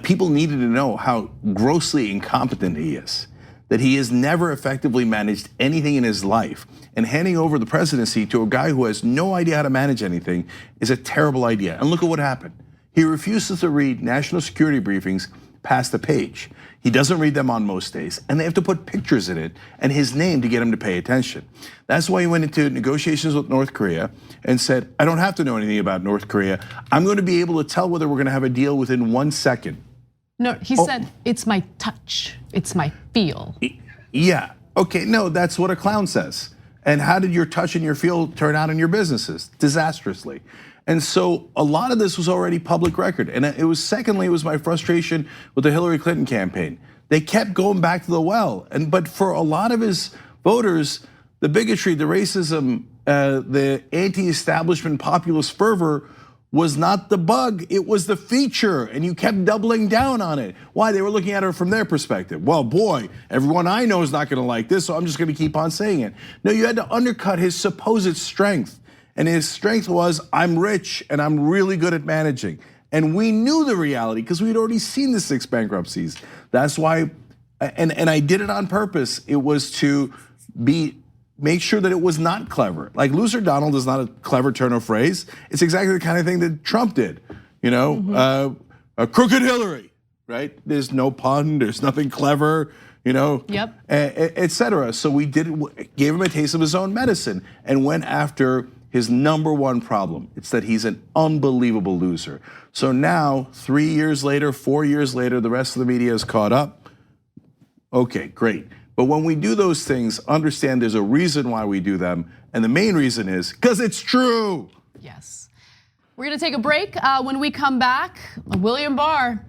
people needed to know how grossly incompetent he is, that he has never effectively managed anything in his life. And handing over the presidency to a guy who has no idea how to manage anything is a terrible idea. And look at what happened. He refuses to read national security briefings past the page. He doesn't read them on most days, and they have to put pictures in it and his name to get him to pay attention. That's why he went into negotiations with North Korea and said, I don't have to know anything about North Korea. I'm going to be able to tell whether we're going to have a deal within 1 second.
No, he said, it's my touch, it's my feel.
Yeah, okay, no, that's what a clown says. And how did your touch and your feel turn out in your businesses? Disastrously. And so a lot of this was already public record. And it was my frustration with the Hillary Clinton campaign. They kept going back to the well. But for a lot of his voters, the bigotry, the racism, the anti-establishment populist fervor was not the bug, it was the feature, and you kept doubling down on it. Why? They were looking at it from their perspective. Well, boy, everyone I know is not gonna like this, so I'm just gonna keep on saying it. No, you had to undercut his supposed strength. And his strength was, I'm rich and I'm really good at managing. And we knew the reality because we'd already seen the 6 bankruptcies. That's why, and I did it on purpose. It was to make sure that it was not clever. Like Loser Donald is not a clever turn of phrase. It's exactly the kind of thing that Trump did. A crooked Hillary, right? There's no pun, there's nothing clever,
Yep.
etc. So we gave him a taste of his own medicine and went after his #1 problem. It's that he's an unbelievable loser. So now, 3 years later, 4 years later, the rest of the media is caught up. Okay, great. But when we do those things, understand there's a reason why we do them. And the main reason is because it's true.
Yes. We're gonna take a break. When we come back, William Barr,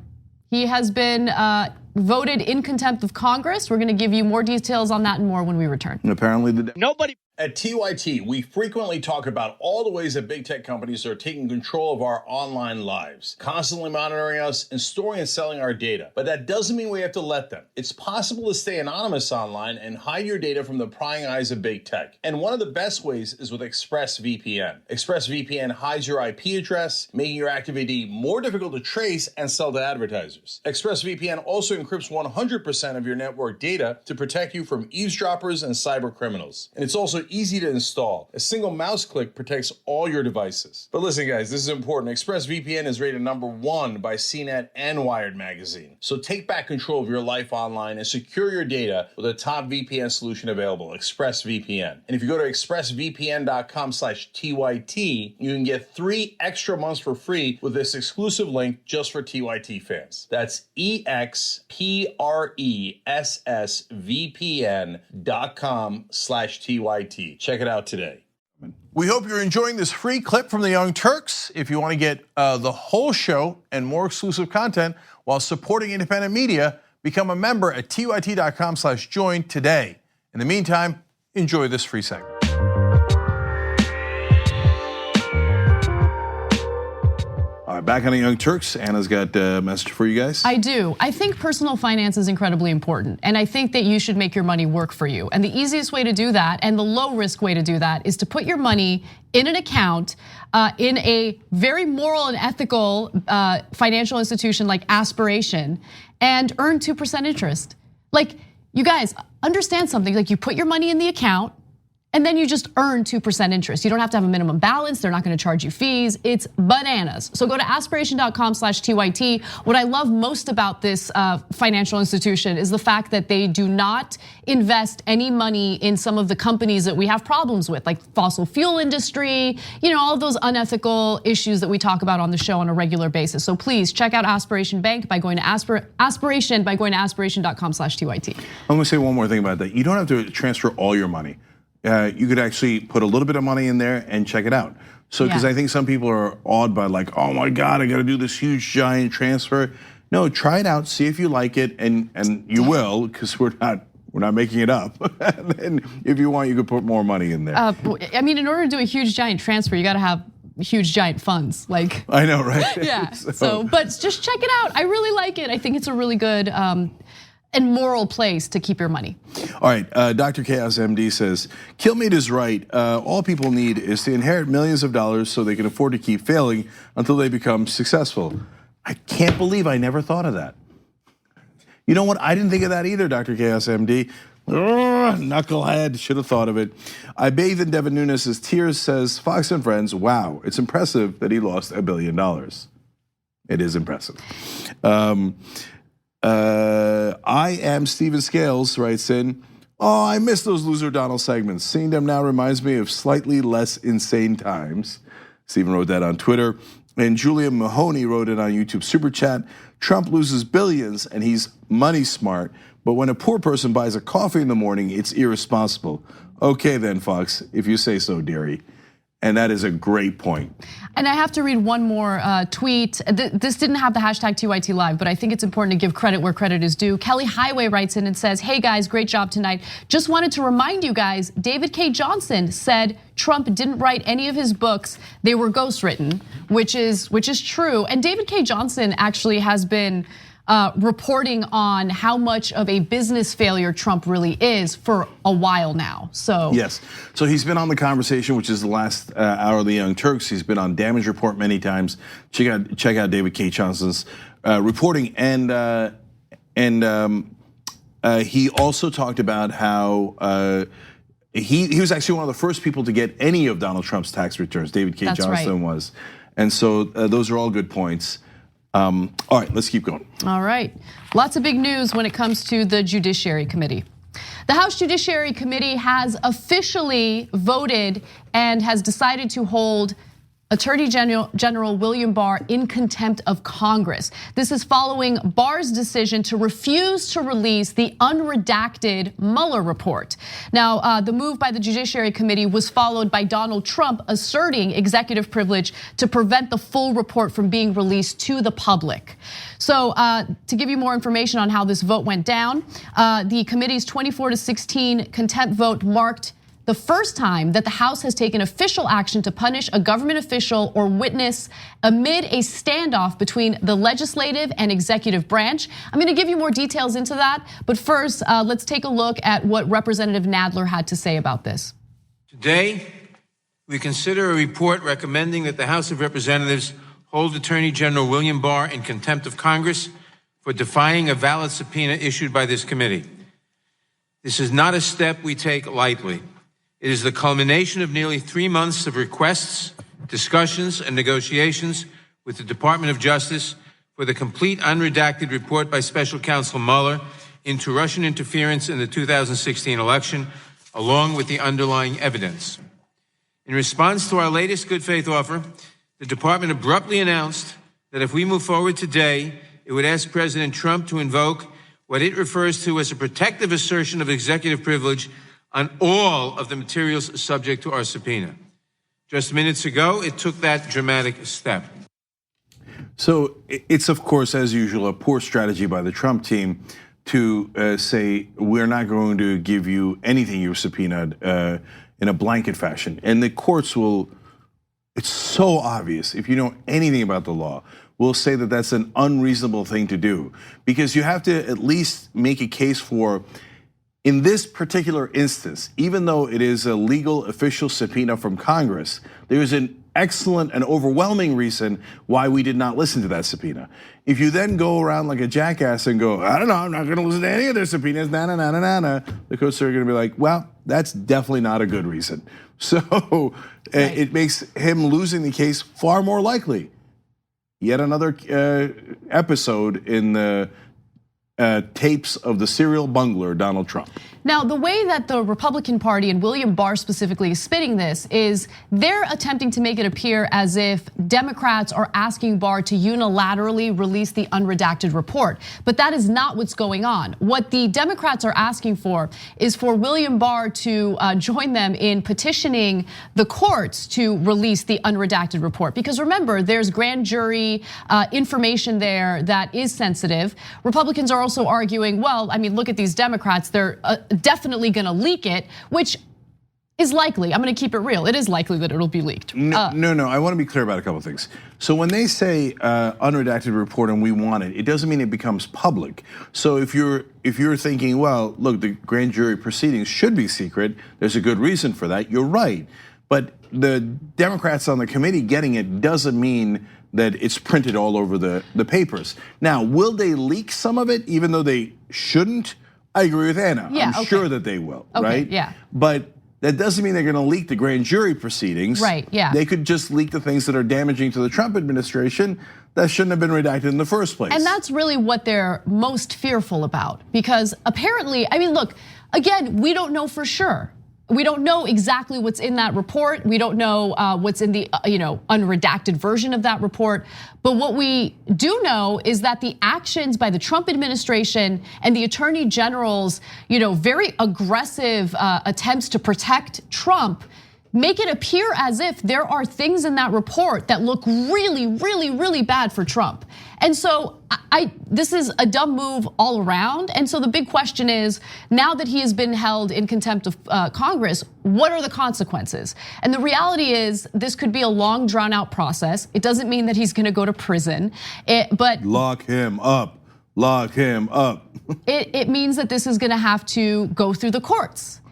he has been voted in contempt of Congress. We're gonna give you more details on that and more when we return.
And apparently
nobody.
At TYT, we frequently talk about all the ways that big tech companies are taking control of our online lives, constantly monitoring us and storing and selling our data. But that doesn't mean we have to let them. It's possible to stay anonymous online and hide your data from the prying eyes of big tech. And one of the best ways is with ExpressVPN. ExpressVPN hides your IP address, making your activity more difficult to trace and sell to advertisers. ExpressVPN also encrypts 100% of your network data to protect you from eavesdroppers and cyber criminals. And it's also
easy to install. A single mouse click protects all your devices. But listen, guys, this is important. ExpressVPN is rated #1 by CNET and Wired Magazine. So take back control of your life online and secure your data with a top VPN solution available, ExpressVPN. And if you go to expressvpn.com/TYT, you can get 3 extra months for free with this exclusive link just for TYT fans. That's expressvpn.com/TYT. Check it out today.
We hope you're enjoying this free clip from the Young Turks. If you want to get the whole show and more exclusive content while supporting independent media, become a member at tyt.com/join today. In the meantime, enjoy this free segment. All right, back on the Young Turks. Anna's got a message for you guys.
I do. I think personal finance is incredibly important. And I think that you should make your money work for you. And the easiest way to do that and the low risk way to do that is to put your money in an account in a very moral and ethical financial institution like Kasparian and earn 2% interest. Like, you guys understand something, like you put your money in the account and then you just earn 2% interest. You don't have to have a minimum balance. They're not gonna charge you fees. It's bananas. So go to aspiration.com/TYT. What I love most about this financial institution is the fact that they do not invest any money in some of the companies that we have problems with, like fossil fuel industry, all of those unethical issues that we talk about on the show on a regular basis. So please check out Aspiration Bank by going to aspiration.com/TYT.
I'm gonna say one more thing about that. You don't have to transfer all your money. You could actually put a little bit of money in there and check it out. So, because I think some people are awed by like, oh my God, I got to do this huge giant transfer. No, try it out, see if you like it, and you will, because we're not making it up. And if you want, you could put more money in there.
I mean, in order to do a huge giant transfer, you got to have huge giant funds. Like,
I know, right?
Yeah. But just check it out. I really like it. I think it's a really good and moral place to keep your money.
All right, Dr. Chaos MD says, Killmeat is right. All people need is to inherit millions of dollars so they can afford to keep failing until they become successful. I can't believe I never thought of that. You know what? I didn't think of that either, Dr. Chaos MD. Knucklehead, should have thought of it. I bathe in Devin Nunes' tears, says Fox and Friends, wow, it's impressive that he lost $1 billion. It is impressive. I am Steven Scales writes in, oh, I miss those Loser Donald segments. Seeing them now reminds me of slightly less insane times. Steven wrote that on Twitter. And Julia Mahoney wrote it on YouTube Super Chat. Trump loses billions and he's money smart. But when a poor person buys a coffee in the morning, it's irresponsible. Okay then, Fox, if you say so, dearie. And that is a great point.
And I have to read one more tweet. This didn't have the hashtag TYT Live, but I think it's important to give credit where credit is due. Kelly Highway writes in and says, hey guys, great job tonight. Just wanted to remind you guys, David K. Johnson said Trump didn't write any of his books. They were ghostwritten, which is true. And David K. Johnson actually has been reporting on how much of a business failure Trump really is for a while now. So
yes, so he's been on The Conversation, which is the last hour of the Young Turks. He's been on Damage Report many times. Check out David K. Johnson's reporting, and he also talked about how he was actually one of the first people to get any of Donald Trump's tax returns. David K. Johnson was, and so those are all good points. All right, let's keep going.
All right, lots of big news when it comes to the Judiciary Committee. The House Judiciary Committee has officially voted and has decided to hold Attorney General William Barr in contempt of Congress. This is following Barr's decision to refuse to release the unredacted Mueller report. Now, the move by the Judiciary Committee was followed by Donald Trump asserting executive privilege to prevent the full report from being released to the public. So to give you more information on how this vote went down, the committee's 24-16 contempt vote marked the first time that the House has taken official action to punish a government official or witness amid a standoff between the legislative and executive branch. I'm gonna give you more details into that, but first, let's take a look at what Representative Nadler had to say about this.
Today, we consider a report recommending that the House of Representatives hold Attorney General William Barr in contempt of Congress for defying a valid subpoena issued by this committee. This is not a step we take lightly. It is the culmination of nearly 3 months of requests, discussions, and negotiations with the Department of Justice for the complete unredacted report by Special Counsel Mueller into Russian interference in the 2016 election, along with the underlying evidence. In response to our latest good faith offer, the department abruptly announced that if we move forward today, it would ask President Trump to invoke what it refers to as a protective assertion of executive privilege on all of the materials subject to our subpoena. Just minutes ago, it took that dramatic step.
So it's, of course, as usual, a poor strategy by the Trump team to say, we're not going to give you anything you subpoenaed in a blanket fashion. And the courts will, it's so obvious, if you know anything about the law, will say that that's an unreasonable thing to do. Because you have to at least make a case for, in this particular instance, even though it is a legal official subpoena from Congress, there's an excellent and overwhelming reason why we did not listen to that subpoena. If you then go around like a jackass and go, I don't know, I'm not gonna listen to any of their subpoenas, the courts are gonna be like, well, that's definitely not a good reason. So it makes him losing the case far more likely. Yet another episode in the tapes of the serial bungler, Donald Trump.
Now, the way that the Republican Party and William Barr specifically is spinning this is they're attempting to make it appear as if Democrats are asking Barr to unilaterally release the unredacted report. But that is not what's going on. What the Democrats are asking for is for William Barr to join them in petitioning the courts to release the unredacted report. Because remember, there's grand jury information there that is sensitive. Republicans are also arguing, well, I mean, look at these Democrats, they're definitely gonna leak it, which is likely. I'm gonna keep it real. It is likely that it'll be leaked.
No, I wanna be clear about a couple of things. So when they say unredacted report and we want it, it doesn't mean it becomes public. So if you're thinking, well, look, the grand jury proceedings should be secret, there's a good reason for that, you're right. But the Democrats on the committee getting it doesn't mean that it's printed all over the papers. Now, will they leak some of it even though they shouldn't? I agree with Anna.
Yeah,
I'm sure that they will, right?
Yeah.
But that doesn't mean they're gonna leak the grand jury proceedings.
Right, yeah.
They could just leak the things that are damaging to the Trump administration that shouldn't have been redacted in the first place.
And that's really what they're most fearful about, because apparently, I mean, look, again, we don't know for sure. We don't know exactly what's in that report. We don't know what's in the unredacted version of that report. But what we do know is that the actions by the Trump administration and the attorney general's very aggressive attempts to protect Trump make it appear as if there are things in that report that look really, really, really bad for Trump. And so this is a dumb move all around. And so the big question is, now that he has been held in contempt of Congress, what are the consequences? And the reality is, this could be a long, drawn out process. It doesn't mean that he's gonna go to prison, but
lock him up, lock him up.
It means that this is gonna have to go through the courts.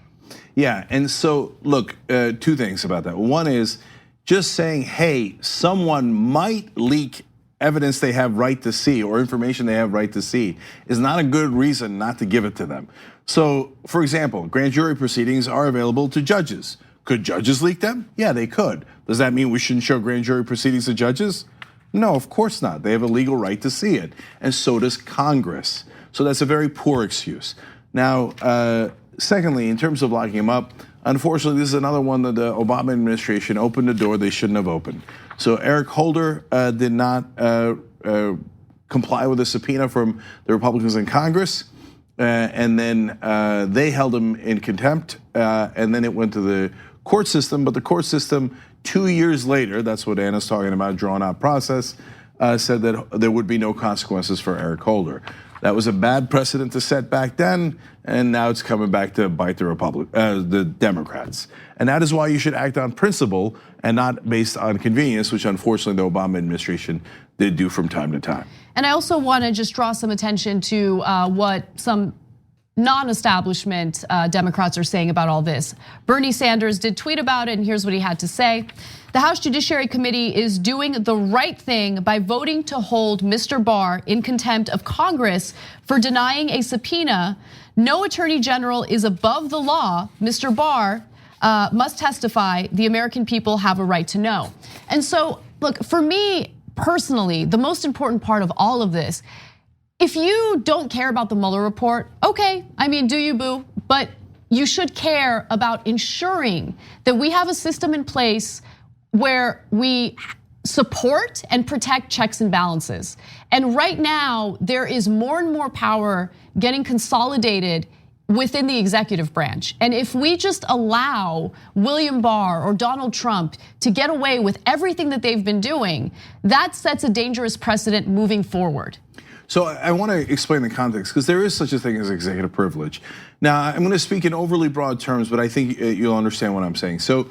Yeah, and so look, two things about that. One is just saying, hey, someone might leak evidence they have right to see or information they have right to see is not a good reason not to give it to them. So, for example, grand jury proceedings are available to judges. Could judges leak them? Yeah, they could. Does that mean we shouldn't show grand jury proceedings to judges? No, of course not. They have a legal right to see it, and so does Congress. So that's a very poor excuse. Now, secondly, in terms of locking him up, unfortunately, this is another one that the Obama administration opened the door they shouldn't have opened. So Eric Holder did not comply with a subpoena from the Republicans in Congress, and then they held him in contempt, and then it went to the court system. But the court system, 2 years later, that's what Anna's talking about, drawn out process, said that there would be no consequences for Eric Holder. That was a bad precedent to set back then, and now it's coming back to bite the Democrats. And that is why you should act on principle and not based on convenience, which unfortunately the Obama administration did do from time to time.
And I also want to just draw some attention to what some non-establishment Democrats are saying about all this. Bernie Sanders did tweet about it, and here's what he had to say. The House Judiciary Committee is doing the right thing by voting to hold Mr. Barr in contempt of Congress for denying a subpoena. No attorney general is above the law. Mr. Barr must testify. The American people have a right to know. And so, look, for me personally, the most important part of all of this, if you don't care about the Mueller report, okay, I mean, do you, boo? But you should care about ensuring that we have a system in place where we support and protect checks and balances. And right now, there is more and more power getting consolidated within the executive branch. And if we just allow William Barr or Donald Trump to get away with everything that they've been doing, that sets a dangerous precedent moving forward.
So I want to explain the context, because there is such a thing as executive privilege. Now, I'm going to speak in overly broad terms, but I think you'll understand what I'm saying. So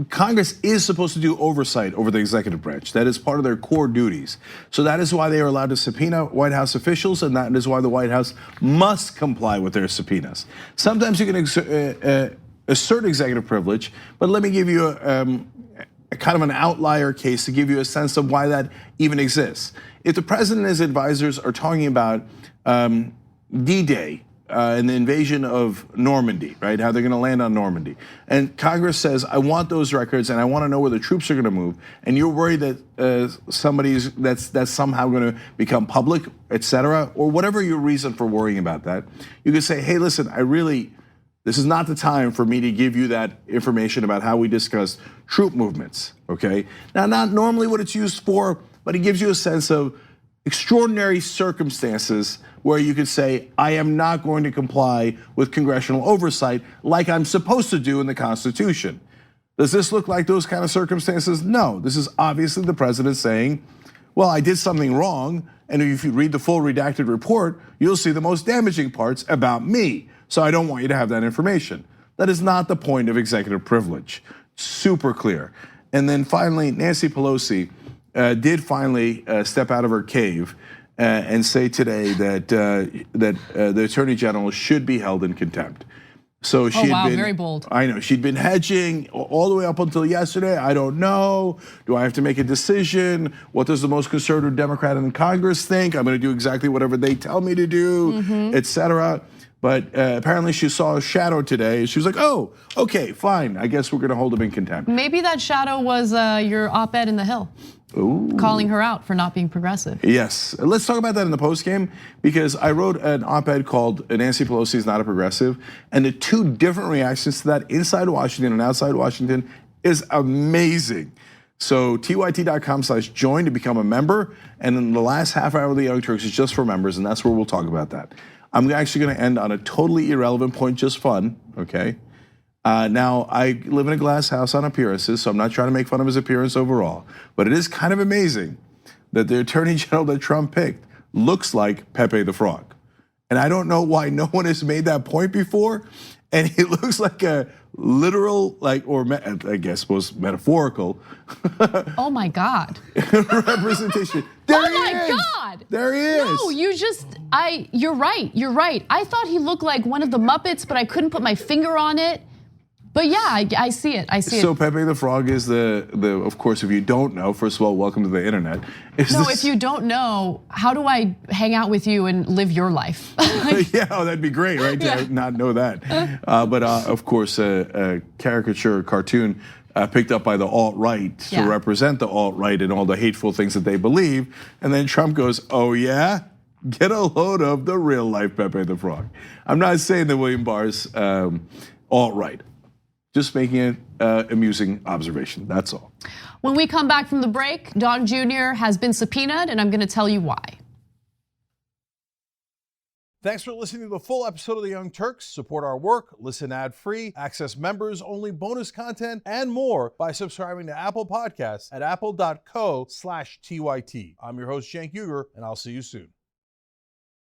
Congress is supposed to do oversight over the executive branch. That is part of their core duties. So that is why they are allowed to subpoena White House officials, and that is why the White House must comply with their subpoenas. Sometimes you can assert executive privilege, but let me give you a kind of an outlier case to give you a sense of why that even exists. If the president and his advisors are talking about D-Day and the invasion of Normandy, right? How they're gonna land on Normandy. And Congress says, I want those records and I wanna know where the troops are gonna move. And you're worried that that's somehow gonna become public, et cetera, or whatever your reason for worrying about that. You can say, hey, listen, this is not the time for me to give you that information about how we discuss troop movements, okay? Now, not normally what it's used for, but it gives you a sense of extraordinary circumstances where you could say, I am not going to comply with congressional oversight like I'm supposed to do in the Constitution. Does this look like those kind of circumstances? No, this is obviously the president saying, well, I did something wrong, and if you read the full redacted report, you'll see the most damaging parts about me. So I don't want you to have that information. That is not the point of executive privilege. Super clear. And then finally, Nancy Pelosi did finally step out of her cave and say today that the Attorney General should be held in contempt. So she had been,
very bold.
I know, she'd been hedging all the way up until yesterday. I don't know. Do I have to make a decision? What does the most conservative Democrat in Congress think? I'm gonna do exactly whatever they tell me to do, et cetera. But apparently she saw a shadow today. She was like, oh, okay, fine. I guess we're gonna hold him in contempt.
Maybe that shadow was your op-ed in The Hill.
Ooh.
Calling her out for not being progressive.
Yes, let's talk about that in the post game, because I wrote an op-ed called Nancy Pelosi is not a progressive, and the two different reactions to that inside Washington and outside Washington is amazing. So tyt.com/join to become a member, and in the last half hour of the Young Turks is just for members, and that's where we'll talk about that. I'm actually gonna end on a totally irrelevant point, just fun, okay? Now, I live in a glass house on appearances, so I'm not trying to make fun of his appearance overall, but it is kind of amazing that the Attorney General that Trump picked looks like Pepe the Frog. And I don't know why no one has made that point before, and he looks like a literal, or I guess most metaphorical.
Oh my God.
Representation. There
oh
he
my
is.
God.
There he is.
No, you're right. I thought he looked like one of the Muppets, but I couldn't put my finger on it. But yeah, I see it.
So Pepe the Frog is of course, if you don't know, first of all, welcome to the internet.
If you don't know, how do I hang out with you and live your life?
Yeah, that'd be great, right? To not know that. But of course, a caricature cartoon picked up by the alt-right to represent the alt-right and all the hateful things that they believe. And then Trump goes, oh yeah? Get a load of the real life Pepe the Frog. I'm not saying that William Barr's alt-right. Just making an amusing observation, that's all.
When we come back from the break, Don Jr. has been subpoenaed, and I'm gonna tell you why.
Thanks for listening to the full episode of the Young Turks. Support our work, listen ad-free, access members-only bonus content, and more by subscribing to Apple Podcasts at apple.co/TYT. I'm your host, Cenk Uygur, and I'll see you soon.